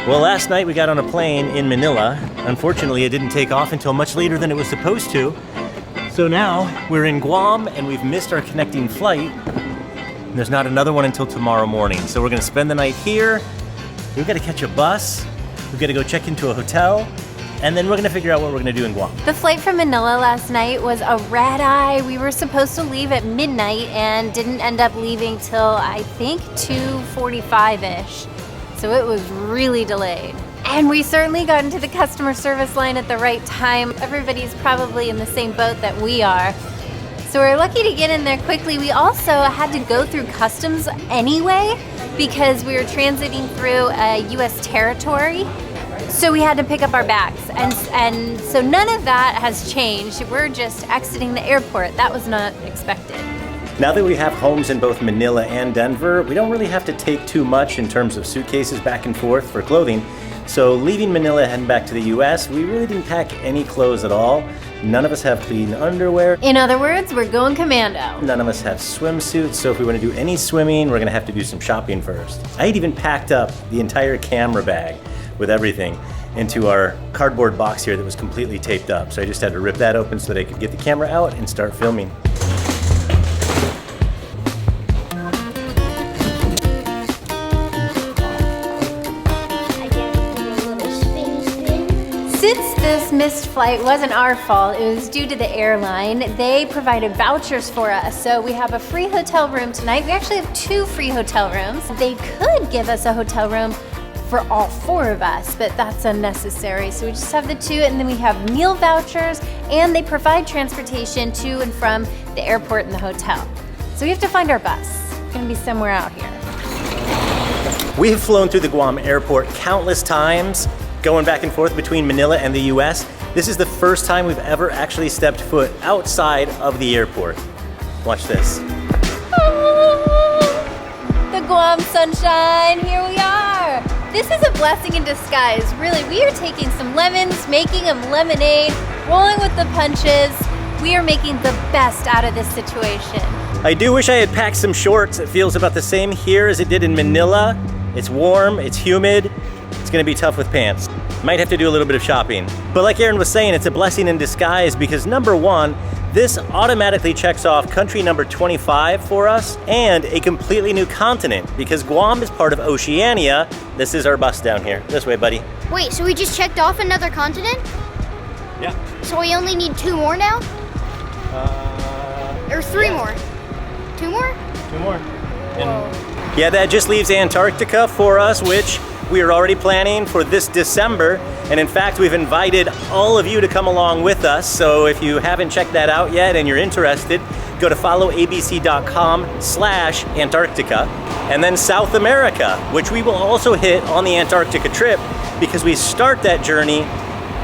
Well, last night we got on a plane in Manila. Unfortunately, it didn't take off until much later than it was supposed to. So now we're in Guam and we've missed our connecting flight. And there's not another one until tomorrow morning. So we're gonna spend the night here. We've got to catch a bus. We've got to go check into a hotel. And then we're gonna figure out what we're gonna do in Guam. The flight from Manila last night was a red eye. We were supposed to leave at midnight and didn't end up leaving till I think 2:45-ish. So it was really delayed. And we certainly got into the customer service line at the right time. Everybody's probably in the same boat that we are. So we're lucky to get in there quickly. We also had to go through customs anyway because we were transiting through a US territory. So we had to pick up our bags, and so none of that has changed. We're just exiting the airport. That was not expected. Now that we have homes in both Manila and Denver, we don't really have to take too much in terms of suitcases back and forth for clothing. So leaving Manila, heading back to the US, we really didn't pack any clothes at all. None of us have clean underwear. In other words, we're going commando. None of us have swimsuits, so if we want to do any swimming, we're gonna have to do some shopping first. I had even packed up the entire camera bag with everything into our cardboard box here that was completely taped up. So I just had to rip that open so that I could get the camera out and start filming. Since this missed flight wasn't our fault, it was due to the airline, they provided vouchers for us. So we have a free hotel room tonight. We actually have 2 free hotel rooms. They could give us a hotel room for all 4 of us, but that's unnecessary. So we just have the 2, and then we have meal vouchers, and they provide transportation to and from the airport and the hotel. So we have to find our bus. It's gonna be somewhere out here. We have flown through the Guam airport countless times, going back and forth between Manila and the US. This is the first time we've ever actually stepped foot outside of the airport. Watch this. The Guam sunshine, here we are. This is a blessing in disguise, really. We are taking some lemons, making them lemonade, rolling with the punches. We are making the best out of this situation. I do wish I had packed some shorts. It feels about the same here as it did in Manila. It's warm, it's humid. It's gonna be tough with pants. Might have to do a little bit of shopping. But like Aaron was saying, it's a blessing in disguise because number one, this automatically checks off country number 25 for us and a completely new continent because Guam is part of Oceania. This is our bus down here. This way, buddy. Wait, so we just checked off another continent? Yeah. So we only need 2 more now? Or 3 more? 2 more? 2 more. Yeah, that just leaves Antarctica for us, which we are already planning for this December. And in fact, we've invited all of you to come along with us. So if you haven't checked that out yet and you're interested, go to followabc.com/Antarctica. And then South America, which we will also hit on the Antarctica trip because we start that journey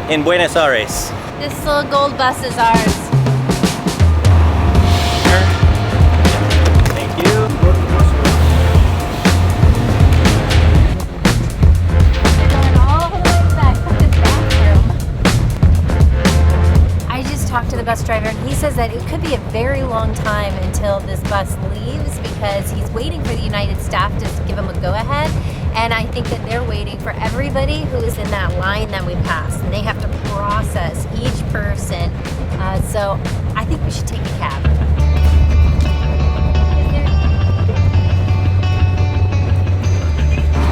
in Buenos Aires. This little gold bus is ours. Thank you. Talked to the bus driver and he says that it could be a very long time until this bus leaves because he's waiting for the United staff to give him a go-ahead, and I think that they're waiting for everybody who is in that line that we passed, and they have to process each person. So I think we should take a cab.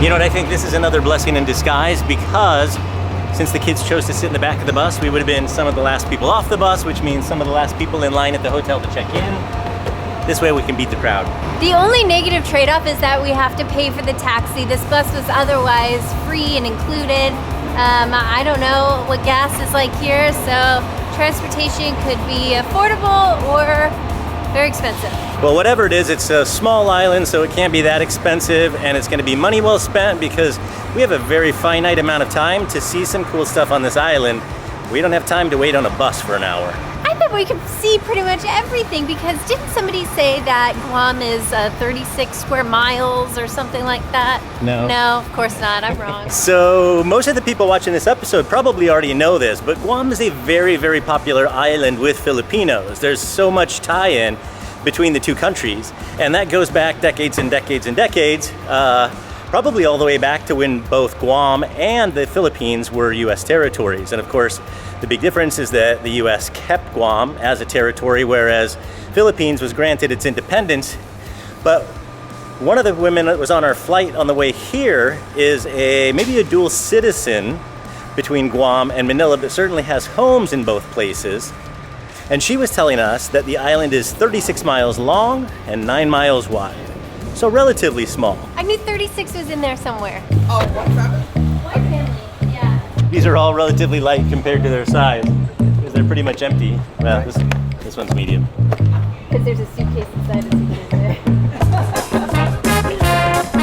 You know what, I think this is another blessing in disguise because since the kids chose to sit in the back of the bus, we would have been some of the last people off the bus, which means some of the last people in line at the hotel to check in. This way we can beat the crowd. The only negative trade-off is that we have to pay for the taxi. This bus was otherwise free and included. I don't know what gas is like here, so transportation could be affordable or very expensive. Well, whatever it is, it's a small island, so it can't be that expensive, and it's gonna be money well spent because we have a very finite amount of time to see some cool stuff on this island. We don't have time to wait on a bus for an hour. I bet we could see pretty much everything because didn't somebody say that Guam is 36 square miles or something like that? No. No, of course not, I'm wrong. So most of the people watching this episode probably already know this, but Guam is a very, very popular island with Filipinos. There's so much tie-in between the two countries, and that goes back decades and decades and decades. probably all the way back to when both Guam and the Philippines were US territories. And of course, the big difference is that the US kept Guam as a territory, whereas Philippines was granted its independence. But one of the women that was on our flight on the way here is maybe a dual citizen between Guam and Manila, but certainly has homes in both places. And she was telling us that the island is 36 miles long and 9 miles wide. So relatively small. I knew 36 was in there somewhere. Oh, one family? One family, yeah. These are all relatively light compared to their size, because they're pretty much empty. Well, this one's medium. Because there's a suitcase inside the suitcase there.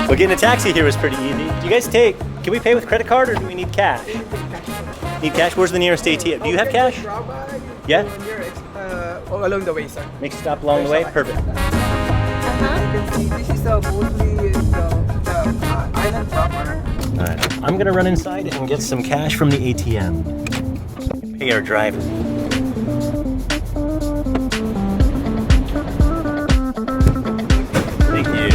Well, getting a taxi here was pretty easy. Do you guys can we pay with credit card or do we need cash? Need cash? Where's the nearest ATM? Do you have cash? Yeah? Along the way, sir. Make a stop along the way? Perfect. You can see this is mostly the island proper. All right. I'm gonna run inside and get some cash from the ATM. Pay our driver. Thank you.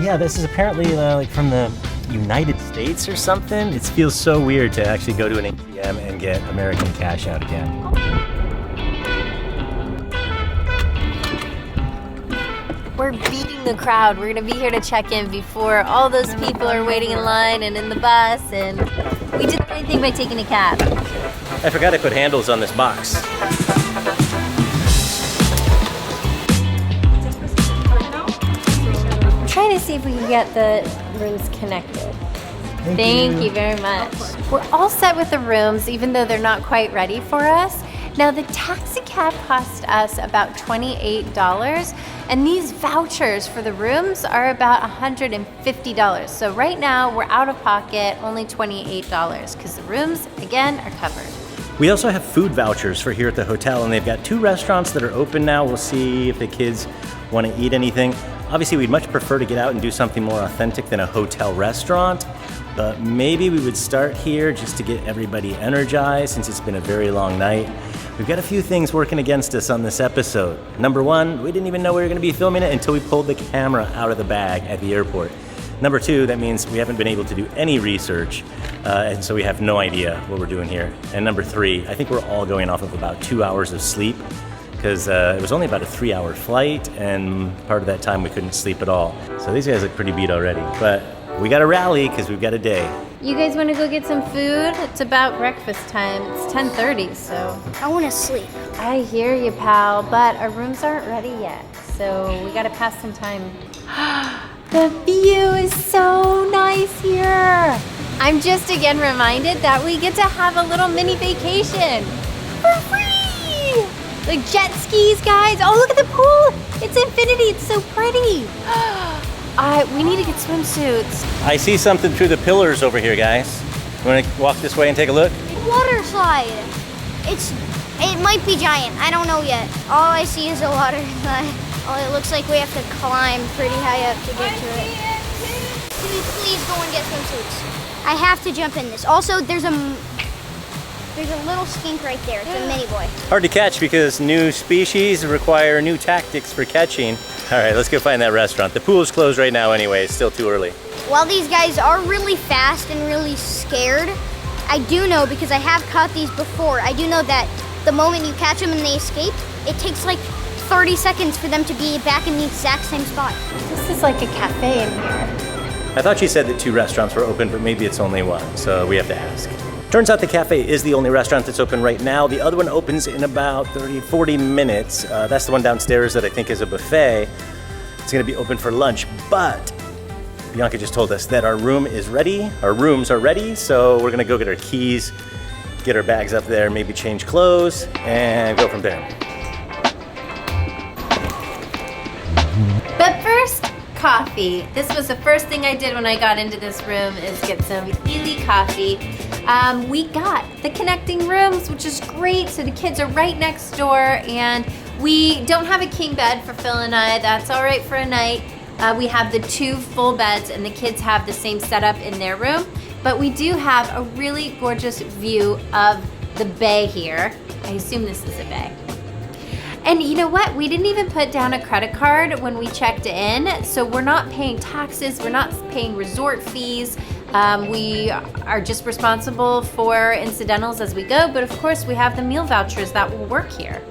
Yeah, this is apparently like from the United States or something. It feels so weird to actually go to an ATM and get American cash out again. We're beating the crowd. We're gonna be here to check in before all those people are waiting in line and in the bus, and we didn't do anything by taking a cab. I forgot I put handles on this box. Trying to see if we can get the rooms connected. Thank you very much. We're all set with the rooms, even though they're not quite ready for us. Now, the taxi cab cost us about $28, and these vouchers for the rooms are about $150. So right now, we're out of pocket, only $28, because the rooms, again, are covered. We also have food vouchers for here at the hotel, and they've got 2 restaurants that are open now. We'll see if the kids want to eat anything. Obviously, we'd much prefer to get out and do something more authentic than a hotel restaurant, but maybe we would start here just to get everybody energized since it's been a very long night. We've got a few things working against us on this episode. Number 1, we didn't even know we were going to be filming it until we pulled the camera out of the bag at the airport. Number 2, that means we haven't been able to do any research, and so we have no idea what we're doing here. And number 3, I think we're all going off of about 2 hours of sleep, because it was only about a 3-hour flight, and part of that time we couldn't sleep at all. So these guys look pretty beat already, but we got to rally because we've got a day. You guys want to go get some food? It's about breakfast time. It's 10:30, so. I want to sleep. I hear you, pal, but our rooms aren't ready yet, so we gotta pass some time. The view is so nice here. I'm just again reminded that we get to have a little mini vacation for free. Like jet skis, guys. Oh, look at the pool. It's infinity. It's so pretty. We need to get swimsuits. I see something through the pillars over here, guys. You want to walk this way and take a look? Water slide. It might be giant. I don't know yet. All I see is a water slide. Oh, it looks like we have to climb pretty high up to get to it. Can we please go and get swimsuits? I have to jump in this. Also, there's a little skink right there. It's a mini boy. Hard to catch because new species require new tactics for catching. All right, let's go find that restaurant. The pool's closed right now anyway. It's still too early. While these guys are really fast and really scared, I do know, because I have caught these before, I do know that the moment you catch them and they escape, it takes like 30 seconds for them to be back in the exact same spot. This is like a cafe in here. I thought she said that 2 restaurants were open, but maybe it's only 1, so we have to ask. Turns out the cafe is the only restaurant that's open right now. The other one opens in about 40 minutes. That's the one downstairs that I think is a buffet. It's gonna be open for lunch, but Bianca just told us that our room is ready. Our rooms are ready, so we're gonna go get our keys, get our bags up there, maybe change clothes, and go from there. But first, coffee. This was the first thing I did when I got into this room, is get some Ely coffee. We got the connecting rooms, which is great. So the kids are right next door, and we don't have a king bed for Phil and I. That's all right for a night. We have the 2 full beds, and the kids have the same setup in their room. But we do have a really gorgeous view of the bay here. I assume this is a bay. And you know what? We didn't even put down a credit card when we checked in, so we're not paying taxes, we're not paying resort fees. We are just responsible for incidentals as we go, but of course we have the meal vouchers that will work here.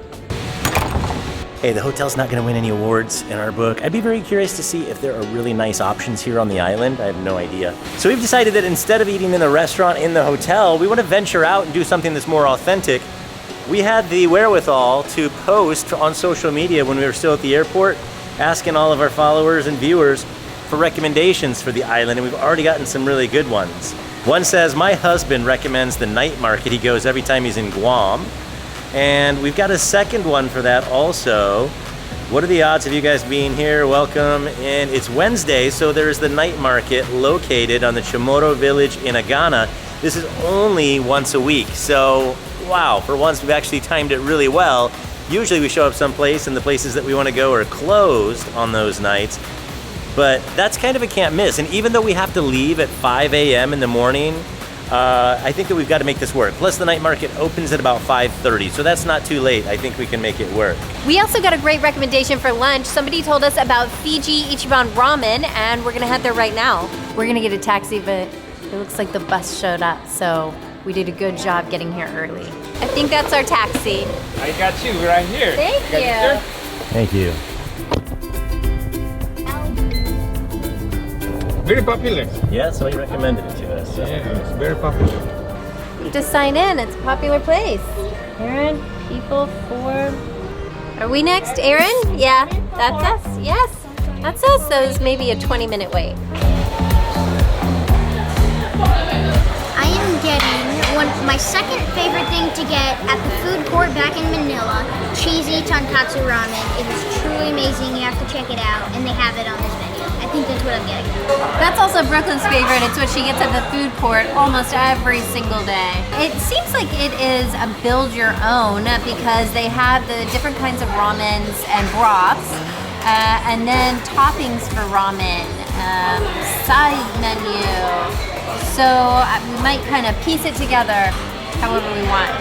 Hey, the hotel's not gonna win any awards in our book. I'd be very curious to see if there are really nice options here on the island. I have no idea. So we've decided that instead of eating in the restaurant in the hotel, we wanna venture out and do something that's more authentic. We had the wherewithal to post on social media when we were still at the airport, asking all of our followers and viewers for recommendations for the island, and we've already gotten some really good ones. One says, my husband recommends the night market he goes every time he's in Guam. And we've got a second one for that also. What are the odds of you guys being here? Welcome. And it's Wednesday, so there's the night market located on the Chamorro village in Agana. This is only once a week, so wow, for once we've actually timed it really well. Usually we show up someplace and the places that we want to go are closed on those nights, but that's kind of a can't miss. And even though we have to leave at 5 a.m. in the morning, I think that we've got to make this work. Plus the night market opens at about 5:30, so that's not too late. I think we can make it work. We also got a great recommendation for lunch. Somebody told us about Fuji Ichiban ramen, and we're gonna head there right now. We're gonna get a taxi, but it looks like the bus showed up, so we did a good job getting here early. I think that's our taxi. I got you right here. Thank Got you. sir? Thank you. Very popular. Yeah, somebody recommended it to us. So. Yeah, it's very popular. You have to sign in, it's a popular place. Aaron, people for... Are we next, Aaron? Yeah, that's us, yes. That's us, so it's maybe a 20-minute wait. I am getting my second favorite thing to get at the food court back in Manila, cheesy tonkatsu ramen. It is truly amazing. You have to check it out, and they have it on this menu. I think that's what I'm getting. That's also Brooklyn's favorite. It's what she gets at the food court almost every single day. It seems like it is a build your own because they have the different kinds of ramens and broths, and then toppings for ramen, side menu. So we might kind of piece it together however we want.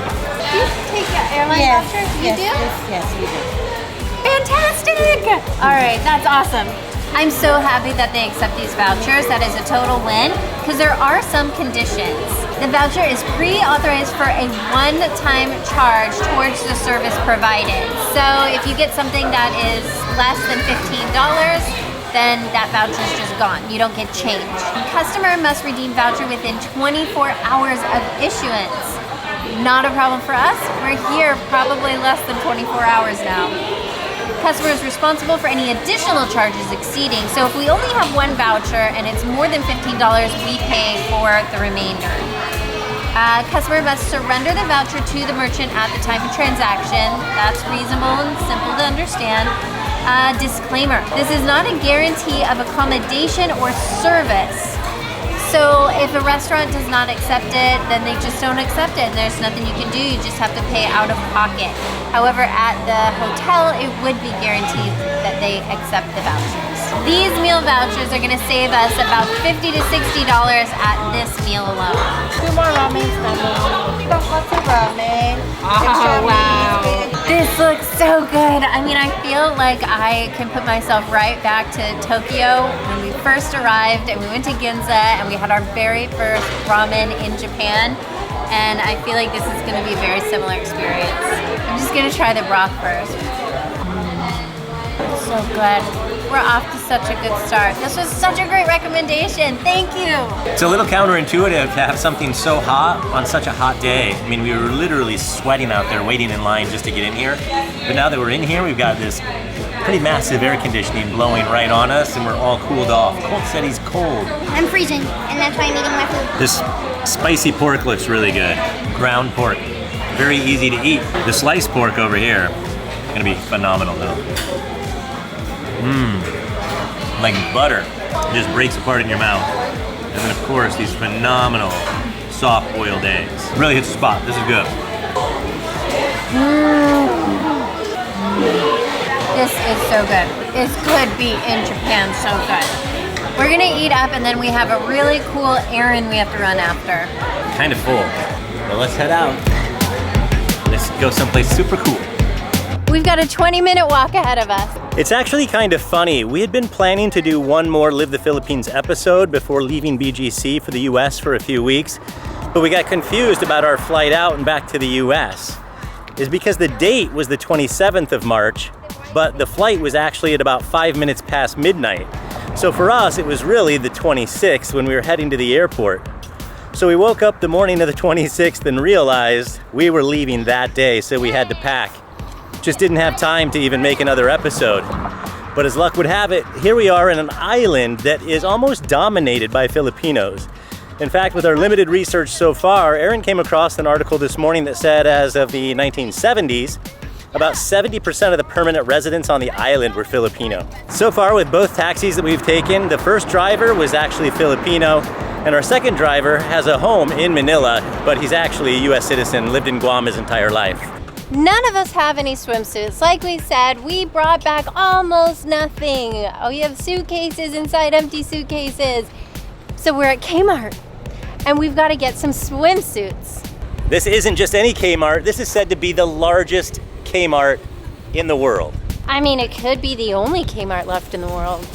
Do you take your airline voucher? You do? Yes, we do. Fantastic! All right, that's awesome. I'm so happy that they accept these vouchers. That is a total win because there are some conditions. The voucher is pre-authorized for a one-time charge towards the service provided. So if you get something that is less than $15, then that voucher is just gone. You don't get change. The customer must redeem voucher within 24 hours of issuance. Not a problem for us. We're here probably less than 24 hours now. Customer is responsible for any additional charges exceeding. So if we only have one voucher and it's more than $15, we pay for the remainder. Customer must surrender the voucher to the merchant at the time of transaction. That's reasonable and simple to understand. Disclaimer, this is not a guarantee of accommodation or service. So if a restaurant does not accept it, then they just don't accept it and there's nothing you can do, you just have to pay out of pocket. However, at the hotel, it would be guaranteed that they accept the vouchers. These meal vouchers are gonna save us about $50 to $60 at this meal alone. 2 more ramen, tonkatsu ramen. Oh, wow. This looks so good. I mean, I feel like I can put myself right back to Tokyo when we first arrived and we went to Ginza and we had our very first ramen in Japan. And I feel like this is gonna be a very similar experience. I'm just gonna try the broth first. So good. We're off to such a good start. This was such a great recommendation. Thank you. It's a little counterintuitive to have something so hot on such a hot day. I mean, we were literally sweating out there waiting in line just to get in here. But now that we're in here, we've got this pretty massive air conditioning blowing right on us and we're all cooled off. Colt said he's cold. I'm freezing, and that's why I'm eating my food. This spicy pork looks really good. Ground pork, very easy to eat. The sliced pork over here, gonna be phenomenal though. Like butter, it just breaks apart in your mouth. And then of course, these phenomenal soft boiled eggs. Really hits the spot, this is good. This is so good. This could be in Japan so good. We're gonna eat up and then we have a really cool errand we have to run after. Kind of full, but let's head out. Let's go someplace super cool. We've got a 20-minute walk ahead of us. It's actually kind of funny. We had been planning to do one more Live the Philippines episode before leaving BGC for the US for a few weeks, but we got confused about our flight out and back to the US. It's because the date was the 27th of March, but the flight was actually at about 5 minutes past midnight. So for us, it was really the 26th when we were heading to the airport. So we woke up the morning of the 26th and realized we were leaving that day, so we had to pack. Just didn't have time to even make another episode. But as luck would have it, here we are in an island that is almost dominated by Filipinos. In fact, with our limited research so far, Aaron came across an article this morning that said as of the 1970s, about 70% of the permanent residents on the island were Filipino. So far with both taxis that we've taken, the first driver was actually Filipino, and our second driver has a home in Manila, but he's actually a US citizen, lived in Guam his entire life. None of us have any swimsuits. Like we said, we brought back almost nothing. Oh, you have suitcases inside empty suitcases. So we're at Kmart, and we've got to get some swimsuits. This isn't just any Kmart, this is said to be the largest Kmart in the world. I mean, it could be the only Kmart left in the world.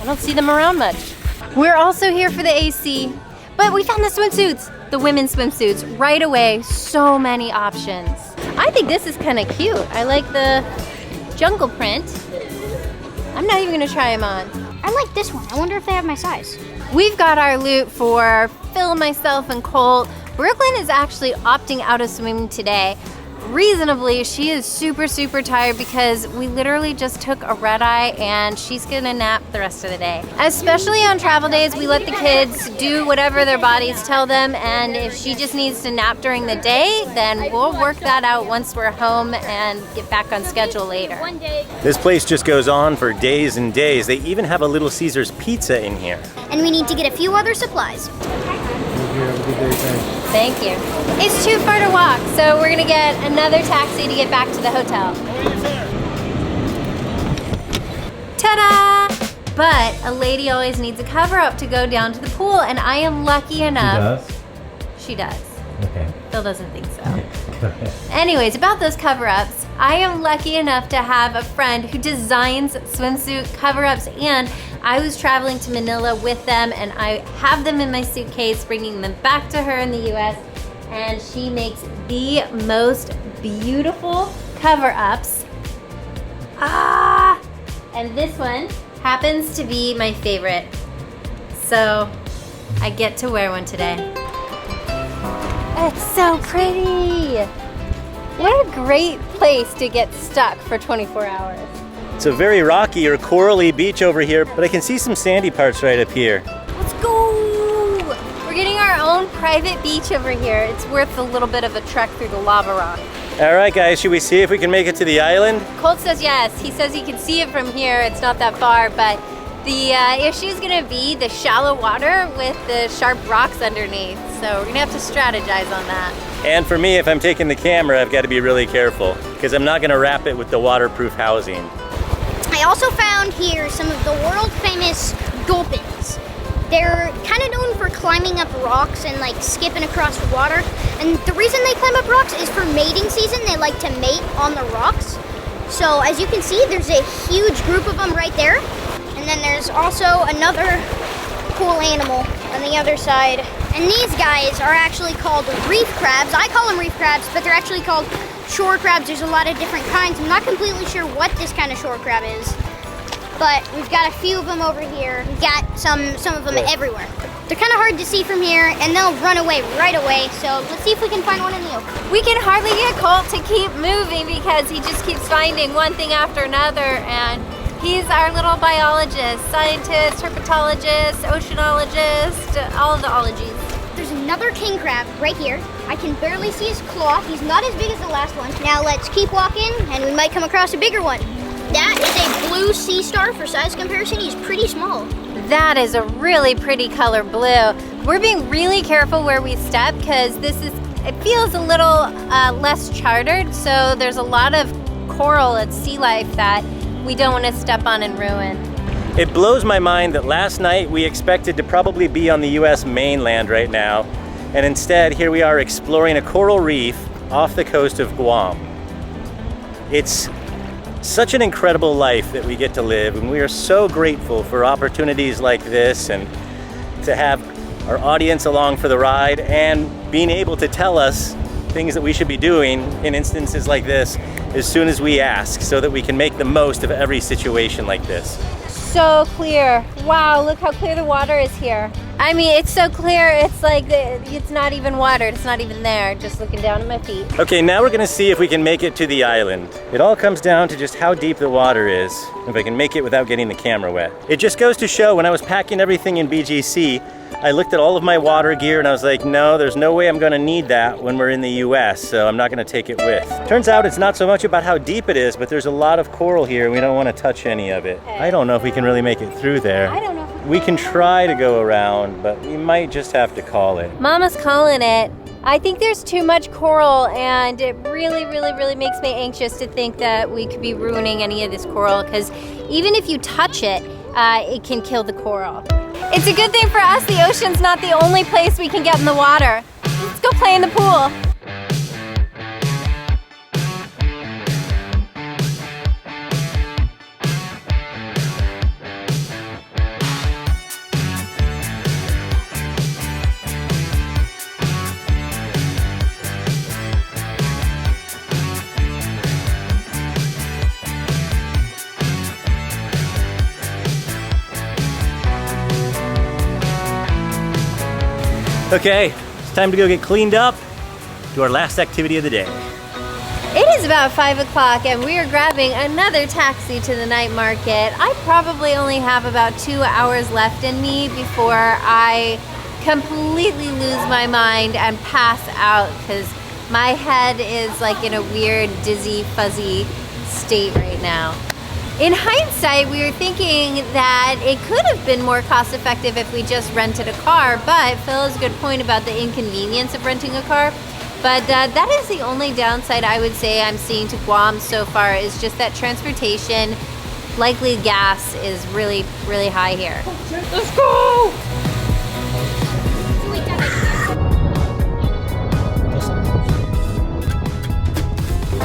I don't see them around much. We're also here for the AC, but we found the swimsuits, the women's swimsuits, right away. So many options. I think this is kind of cute. I like the jungle print. I'm not even gonna try them on. I like this one. I wonder if they have my size. We've got our loot for Phil, myself, and Colt. Brooklyn is actually opting out of swimming today. Reasonably, she is super tired because we literally just took a red eye and she's gonna nap the rest of the day. Especially on travel days, we let the kids do whatever their bodies tell them, and if she just needs to nap during the day, then we'll work that out once we're home and get back on schedule later. This place just goes on for days and days. They even have a Little Caesars pizza in here. And we need to get a few other supplies. Thank you. It's too far to walk, so we're gonna get another taxi to get back to the hotel. Ta-da! But a lady always needs a cover-up to go down to the pool, and I am lucky enough. She does. Okay. Phil doesn't think so. Anyways, about those cover-ups, I am lucky enough to have a friend who designs swimsuit cover-ups, and I was traveling to Manila with them, and I have them in my suitcase, bringing them back to her in the US, and she makes the most beautiful cover-ups. And this one happens to be my favorite, so I get to wear one today. It's so pretty. What a great place to get stuck for 24 hours. It's a very rocky or corally beach over here, but I can see some sandy parts right up here. Let's go. We're getting our own private beach over here. It's worth a little bit of a trek through the lava rock. All right, guys, should we see if we can make it to the island? Colt says yes. He says he can see it from here. It's not that far, but the issue is gonna be the shallow water with the sharp rocks underneath. So we're gonna have to strategize on that. And for me, if I'm taking the camera, I've got to be really careful because I'm not gonna wrap it with the waterproof housing. I also found here some of the world famous dolphins. They're kind of known for climbing up rocks and like skipping across water. And the reason they climb up rocks is for mating season. They like to mate on the rocks. So as you can see, there's a huge group of them right there. And then there's also another cool animal on the other side. And these guys are actually called reef crabs. I call them reef crabs, but they're actually called shore crabs. There's a lot of different kinds. I'm not completely sure what this kind of shore crab is, but we've got a few of them over here. We've got some of them everywhere. They're kind of hard to see from here, and they'll run away right away. So let's see if we can find one in the open. We can hardly get Colt to keep moving because he just keeps finding one thing after another, and he's our little biologist, scientist, herpetologist, oceanologist, all of the ologies. There's another king crab right here. I can barely see his claw. He's not as big as the last one. Now let's keep walking, and we might come across a bigger one. That is a blue sea star. For size comparison, he's pretty small. That is a really pretty color blue. We're being really careful where we step because it feels a little less chartered, so there's a lot of coral and sea life that we don't want to step on and ruin. It blows my mind that last night we expected to probably be on the US mainland right now, and instead here we are exploring a coral reef off the coast of Guam. It's Such an incredible life that we get to live, and we are so grateful for opportunities like this and to have our audience along for the ride and being able to tell us things that we should be doing in instances like this as soon as we ask, so that we can make the most of every situation like this. So clear. Wow, look how clear the water is here. I mean, it's so clear, it's like it's not even watered, it's not even there, just looking down at my feet. Okay, now we're gonna see if we can make it to the island. It all comes down to just how deep the water is, if I can make it without getting the camera wet. It just goes to show, when I was packing everything in BGC, I looked at all of my water gear and I was like, no, there's no way I'm gonna need that when we're in the US, so I'm not gonna take it with. Turns out it's not so much about how deep it is, but there's a lot of coral here and we don't wanna touch any of it. I don't know if we can really make it through there. I don't know. We can try to go around, but we might just have to call it. Mama's calling it. I think there's too much coral, and it really, really, really makes me anxious to think that we could be ruining any of this coral, because even if you touch it, it can kill the coral. It's a good thing for us the ocean's not the only place we can get in the water. Let's go play in the pool. Okay, it's time to go get cleaned up, do our last activity of the day. It is about 5 o'clock and we are grabbing another taxi to the night market. I probably only have about 2 hours left in me before I completely lose my mind and pass out, because my head is like in a weird, dizzy, fuzzy state right now. In hindsight, we were thinking that it could have been more cost effective if we just rented a car, but Phil has a good point about the inconvenience of renting a car. But that is the only downside I would say I'm seeing to Guam so far, is just that transportation, likely gas, is really, really high here. Let's go!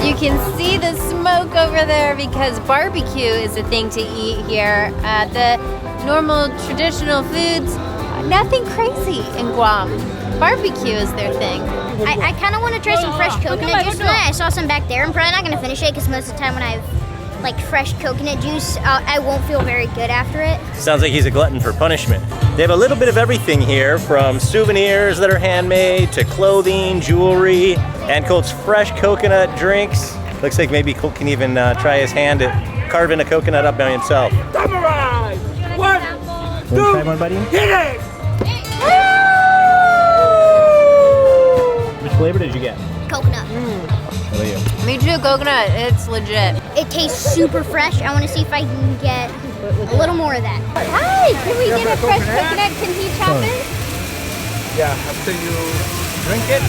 You can see the smoke over there because barbecue is a thing to eat here. The normal traditional foods, nothing crazy in Guam. Barbecue is their thing. I kind of want to try some fresh coconut juice tonight. I saw some back there. I'm probably not going to finish it because most of the time when I have like fresh coconut juice, I won't feel very good after it. Sounds like he's a glutton for punishment. They have a little bit of everything here, from souvenirs that are handmade to clothing, jewelry, and Colt's fresh coconut drinks. Looks like maybe Colt can even try his hand at carving a coconut up by himself. Samurai! One, Want to try one, buddy? hit it! Which flavor did you get? Coconut. How about you? Me too, coconut. It's legit. It tastes super fresh. I want to see if I can get a little more of that. Hi, can we get a fresh coconut? Can he chop it? Yeah, after you drink it,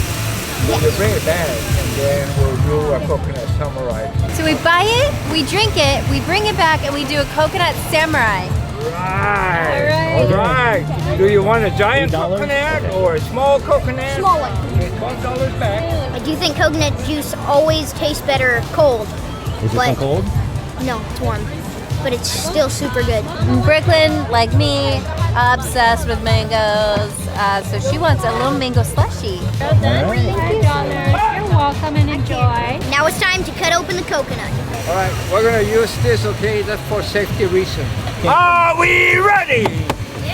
you bring it back, and then we'll do a coconut samurai. So we buy it, we drink it, we bring it back, and we do a coconut samurai. Right. All right. Do you want a giant coconut or a small coconut? Small one. Okay, $12 back. I do think coconut juice always tastes better cold. Is But- it cold? No, it's warm. But it's still super good. Brooklyn, like me, obsessed with mangoes, so she wants a little mango slushy. You're welcome and enjoy. Now it's time to cut open the coconut. All right, we're gonna use this, okay? That's for safety reason. Are we ready?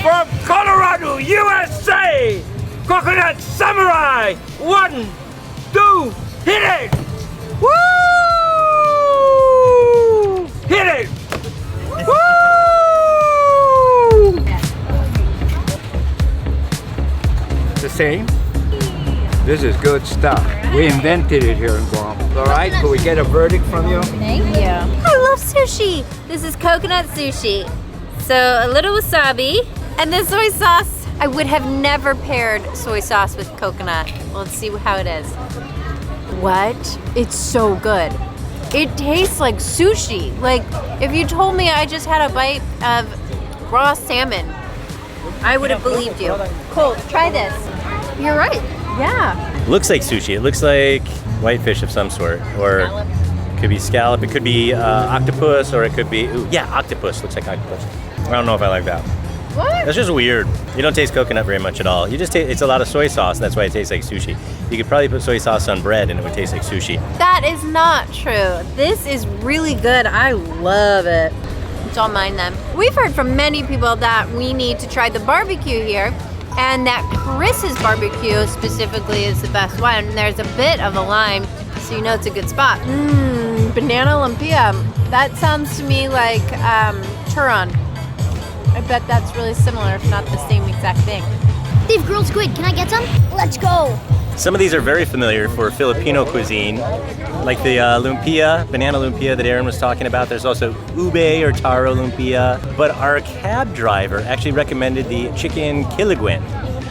From Colorado, USA! Coconut Samurai! 1, 2, hit it! Woo! Hit it! Woo! The same? This is good stuff. We invented it here in Guam. All right, could we get a verdict from you? Thank you. I love sushi. This is coconut sushi. So a little wasabi and then soy sauce. I would have never paired soy sauce with coconut. Let's see how it is. What? It's so good. It tastes like sushi. Like if you told me I just had a bite of raw salmon, I would have believed you. Colt, try this. You're right. Yeah. Looks like sushi. It looks like whitefish of some sort, or Could be scallop, it could be octopus, or it could be, ooh, yeah, octopus, looks like octopus. I don't know if I like that. What? That's just weird. You don't taste coconut very much at all. You just taste, it's a lot of soy sauce, and that's why it tastes like sushi. You could probably put soy sauce on bread and it would taste like sushi. That is not true. This is really good. I love it. It's all mine then. We've heard from many people that we need to try the barbecue here, and that Chris's barbecue specifically is the best one. There's a bit of a line, so you know it's a good spot. Banana lumpia. That sounds to me like turon. I bet that's really similar, if not the same exact thing. They've grilled squid. Can I get some? Let's go. Some of these are very familiar for Filipino cuisine, like the lumpia, banana lumpia that Aaron was talking about. There's also ube or taro lumpia. But our cab driver actually recommended the chicken kiliguen.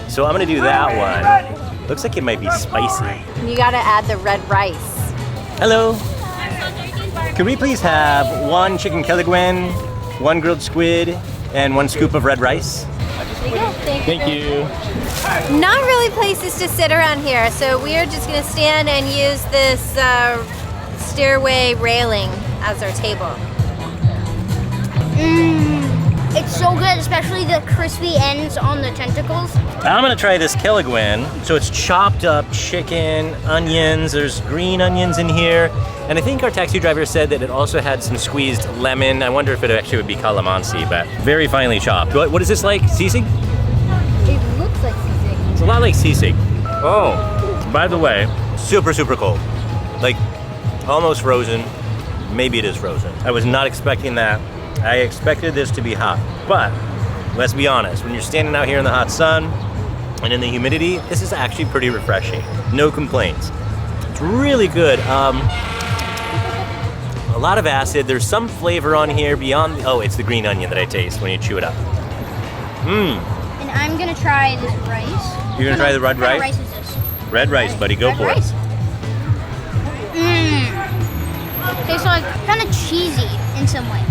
So I'm gonna do that one. Looks like it might be spicy. You gotta add the red rice. Hello. Could we please have one chicken kiliguen, one grilled squid, and one scoop of red rice? Thank you. Not really places to sit around here, so we are just gonna stand and use this stairway railing as our table. It's so good, especially the crispy ends on the tentacles. I'm gonna try this kiliguen. So it's chopped up chicken, onions, there's green onions in here. And I think our taxi driver said that it also had some squeezed lemon. I wonder if it actually would be calamansi, but very finely chopped. What is this like, sisig? It looks like sisig. It's a lot like sisig. Oh, by the way, super, super cold. Like, almost frozen. Maybe it is frozen. I was not expecting that. I expected this to be hot, but let's be honest, when you're standing out here in the hot sun and in the humidity, this is actually pretty refreshing. No complaints. It's really good. A lot of acid. There's some flavor on here beyond, oh, it's the green onion that I taste when you chew it up. And I'm gonna try this rice. You're gonna try the red rice? What rice is this? Red rice, buddy, go Red for rice? it. Tastes like kind of cheesy in some way.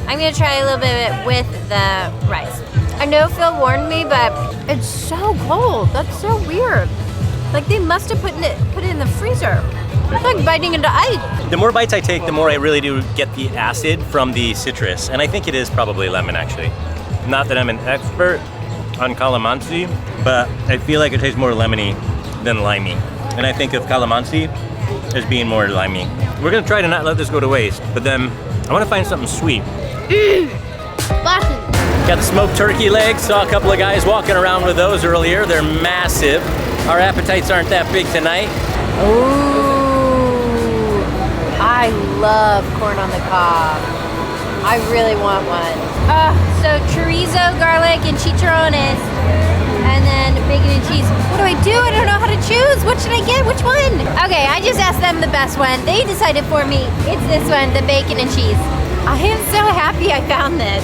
I'm gonna try a little bit of it with the rice. I know Phil warned me, but it's so cold. That's so weird. Like they must have put it in the freezer. It's like biting into ice. The more bites I take, the more I really do get the acid from the citrus. And I think it is probably lemon, actually. Not that I'm an expert on calamansi, but I feel like it tastes more lemony than limey. And I think of calamansi as being more limey. We're gonna try to not let this go to waste, but then I wanna find something sweet. Got the smoked turkey legs. Saw a couple of guys walking around with those earlier. They're massive. Our appetites aren't that big tonight. Ooh, I love corn on the cob. I really want one. So chorizo, garlic, and chicharrones, and then bacon and cheese. What do? I don't know how to choose. What should I get? Which one? Okay, I just asked them the best one. They decided for me. It's this one, the bacon and cheese. I am so happy I found this.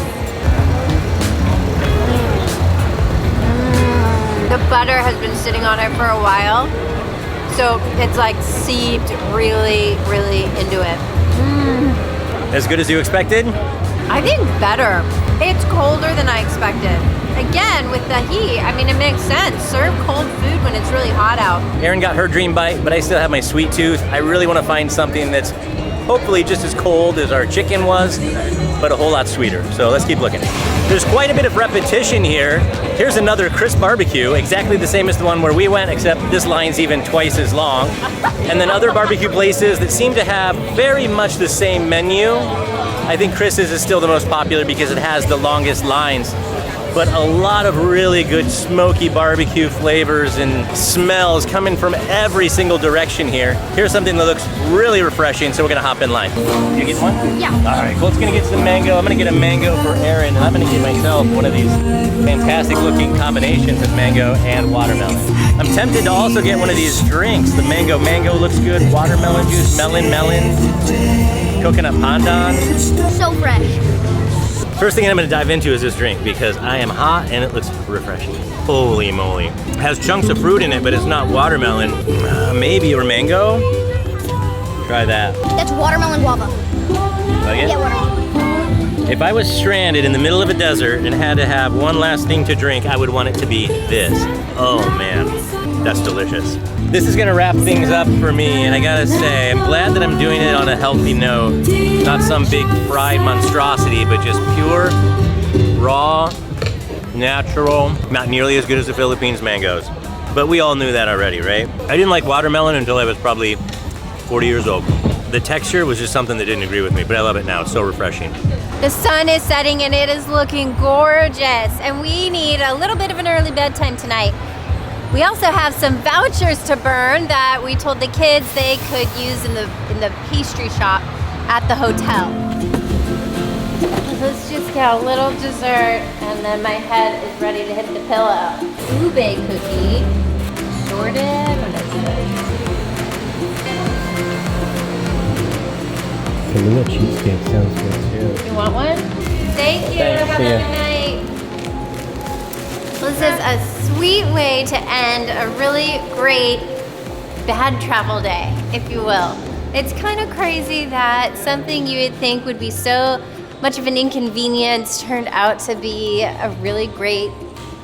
The butter has been sitting on it for a while, so it's like seeped really, really into it. As good as you expected? I think better. It's colder than I expected. Again, with the heat, I mean, it makes sense. Serve cold food when it's really hot out. Erin got her dream bite, but I still have my sweet tooth. I really want to find something that's hopefully just as cold as our chicken was, but a whole lot sweeter. So let's keep looking. There's quite a bit of repetition here. Here's another Chris barbecue, exactly the same as the one where we went, except this line's even twice as long. And then other barbecue places that seem to have very much the same menu. I think Chris's is still the most popular because it has the longest lines. But a lot of really good smoky barbecue flavors and smells coming from every single direction here. Here's something that looks really refreshing, so we're gonna hop in line. You get one? Yeah. All right, Colt's gonna get some mango. I'm gonna get a mango for Erin, and I'm gonna get myself one of these fantastic looking combinations of mango and watermelon. I'm tempted to also get one of these drinks. The mango looks good, watermelon juice, melon, coconut pandan. So fresh. First thing I'm gonna dive into is this drink because I am hot and it looks refreshing. Holy moly. It has chunks of fruit in it, but it's not watermelon. Maybe, or mango? Try that. That's watermelon guava. Like it? Yeah, watermelon. If I was stranded in the middle of a desert and had to have one last thing to drink, I would want it to be this. Oh man. That's delicious. This is gonna wrap things up for me, and I gotta say, I'm glad that I'm doing it on a healthy note. Not some big fried monstrosity, but just pure, raw, natural, not nearly as good as the Philippines mangoes. But we all knew that already, right? I didn't like watermelon until I was probably 40 years old. The texture was just something that didn't agree with me, but I love it now. It's so refreshing. The sun is setting and it is looking gorgeous, and we need a little bit of an early bedtime tonight. We also have some vouchers to burn that we told the kids they could use in the pastry shop at the hotel. Let's just get a little dessert, and then my head is ready to hit the pillow. Ube cookie, sorted. What is it? The little cheesecake sounds good too. You want one? Thank you. Thanks. Have See a ya. good night. This is a sweet way to end a really great bad travel day, if you will. It's kind of crazy that something you would think would be so much of an inconvenience turned out to be a really great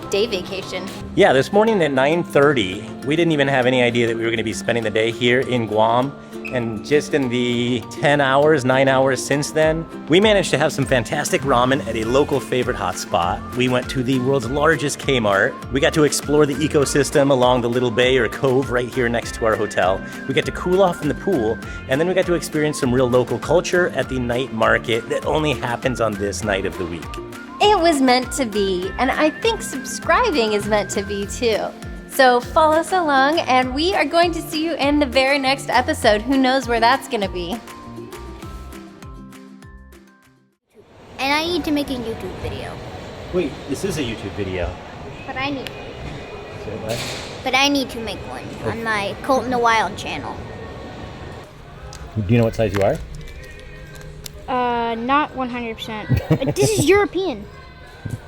day vacation. Yeah, this morning at 9:30, we didn't even have any idea that we were gonna be spending the day here in Guam. And just in the 9 hours since then, we managed to have some fantastic ramen at a local favorite hotspot. We went to the world's largest Kmart. We got to explore the ecosystem along the little bay or cove right here next to our hotel. We got to cool off in the pool, and then we got to experience some real local culture at the night market that only happens on this night of the week. It was meant to be, and I think subscribing is meant to be too. So follow us along, and we are going to see you in the very next episode. Who knows where that's gonna be? And I need to make a YouTube video. Wait, this is a YouTube video. But I need Say what? But I need to make one on my Colt in the Wild channel. Do you know what size you are? Not 100%. This is European.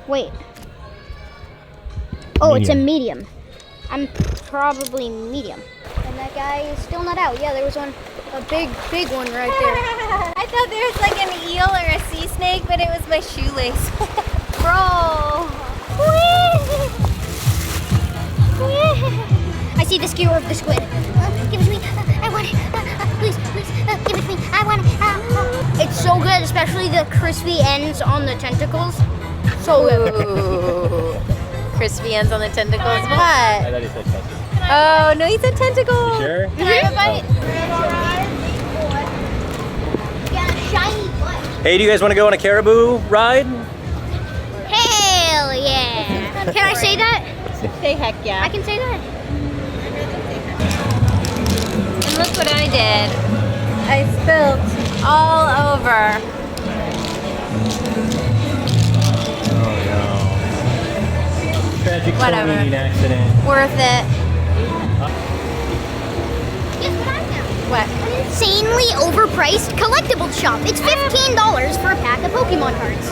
Wait. Oh, it's a medium. I'm probably medium. And that guy is still not out. Yeah, there was a big one right there. I thought there was like an eel or a sea snake, but it was my shoelace. Bro. I see the skewer of the squid. Give it to me. I want it. Please, give it to me. I want it. It's so good, especially the crispy ends on the tentacles. So good. Ooh. Crispy ends on the tentacles. What? I thought he said testicles. Oh, no, he said tentacle. Sure? Can I have a bite? Got a shiny butt. Hey, do you guys want to go on a caribou ride? Hell yeah. Can I say that? Say heck I yeah. can say that. And look what I did. I spilled all over. Oh no. Tragic Whatever. meeting accident. Worth it. Guess what I found? What? An insanely overpriced collectible shop. It's $15 for a pack of Pokemon cards.